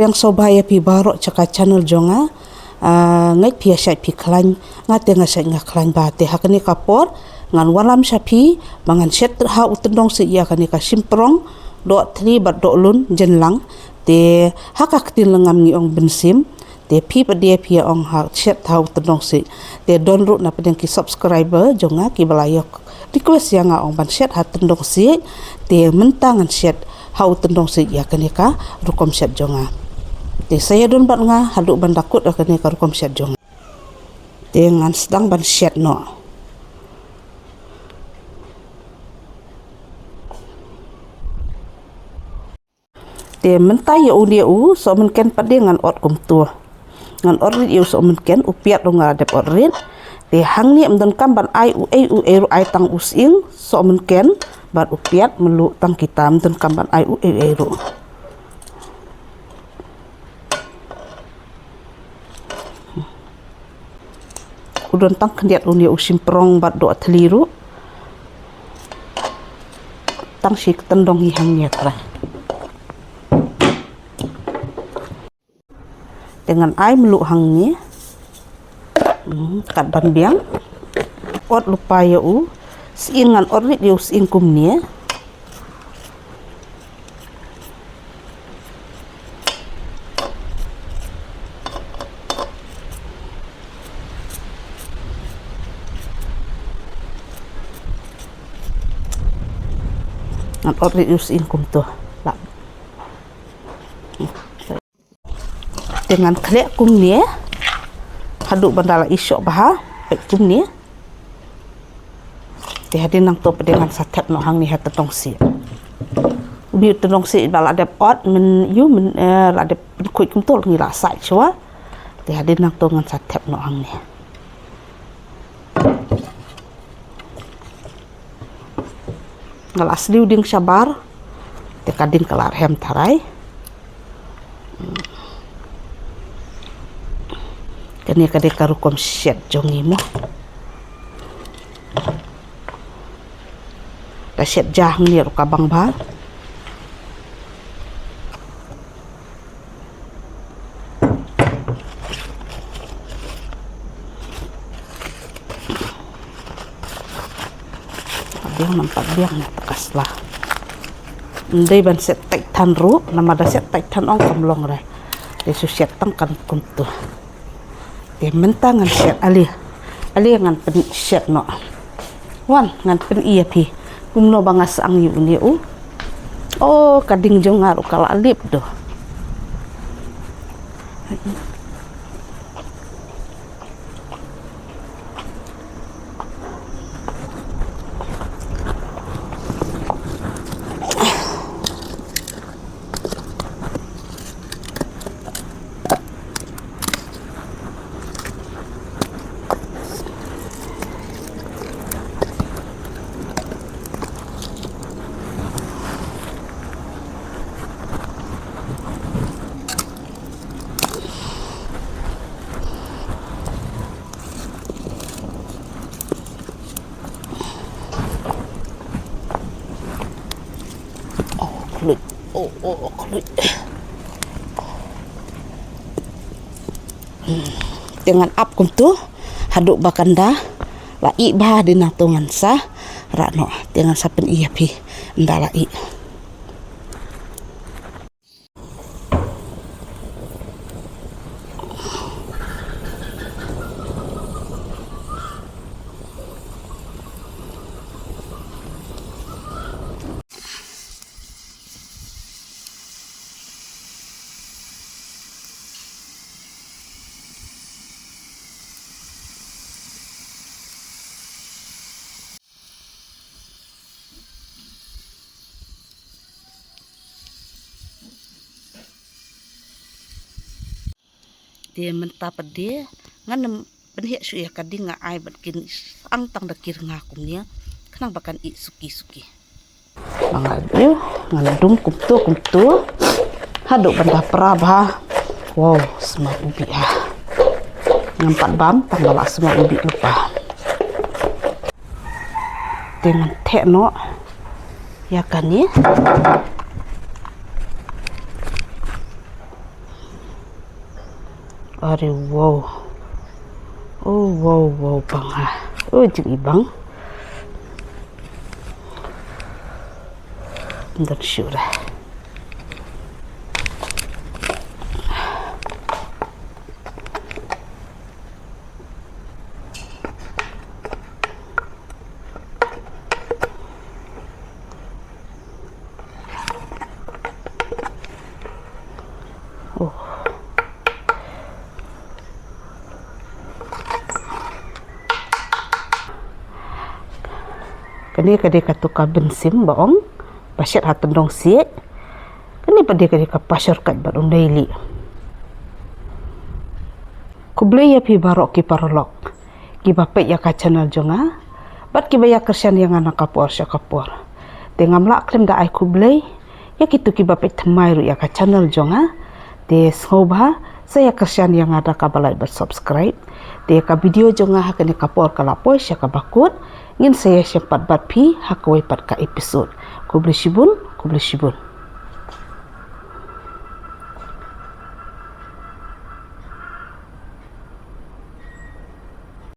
yang sobaya pi barok caka channel jonga ngai pia syai pi klan ngate ngasai ngaklan ba te hakani kapor ngan walam sapi mangan set ha utendong se ia kani ka simprong do 3 bat do lun jenlang te hakak tin lengam ngi ong bensim te pi pa dia pi ong ha set ha utendong se te download na pedeng ki subscriber jonga ki balayok request yang ong ban set ha tendong se te mentangan set ha utendong se ia kani ka rukom set jonga te saya don bat nga haduk ban dakut kani ka rukom set jonga te ngan sedang ban set no te mentai udia so menken pade ngan ot kum tua ngan ot rit so menken upiat dong ngadep ot rit te hang ni amdan kam ban ai ai tang using so menken bat upiat melu tang kita amdan kam ban ai ru udon tang kendiat unia usim prong bat do atliru tang sik tendong hi hang niat lah dengan ai melu hangnya kat ban biang ot lupa ya siingan ot rit ya singkum nia ngan ot rit ya singkum tuh lah dengan kelek kum ni haduk bandala isok baha pek kum ni te hadin nang to dengan satep no hang ni hat tong si bi tong si bala dep ot men yu men la dep kuit kum tol ngi la sai chwa te hadin nang to ngan satep no hang ni ngal asli uding sabar te kadin kelar hem tarai kani kade karukom set jongi mo da set jahang ni ru kabang ba biang nampak biang tekas lah ndai ban set tek tan ru nama da set tek tan ong kamlong rai de su set tang kan kuntu te mentangan set ali ngan pen set no wan ngan pen iya pi kumno bangas ang yu ni oh kading jong ngaru kala alip do kulit dengan ap kum tu haduk bakanda la i bah dina tongan sa rano dengan sapen iya pi ndala i dia mentah pede ngan penhiak su ya kading nga ai bat kin ang tang dakir ngakum nia kenang bakan i suki mangadu ngalung kumtu haduk benda prabha wow semua ubi ngampat bam tanggal semua ubi lupa dengan tekno ya kan ya Are wow. Oh wow bang ha. Oh jing ibang. Ndak sure. Oh. Kani kadi katuka bensim baong pasyat hatendong siek kani padi kadi ka pasyar kat badong daily kublay ya pi barok ki parolok ki bapet ya ka channel jonga bat ki baya kersian yang anak kapor syakapor tengam lak klem da ai kublay ya kitu ki bapet temai ru ya ka channel jonga de soba saya kersian yang ada kabalai bersubscribe de ka video jonga hakani kapor kalapoi syakabakut ngin saya sempat bat pi hakawai pat ka episode kublay shibun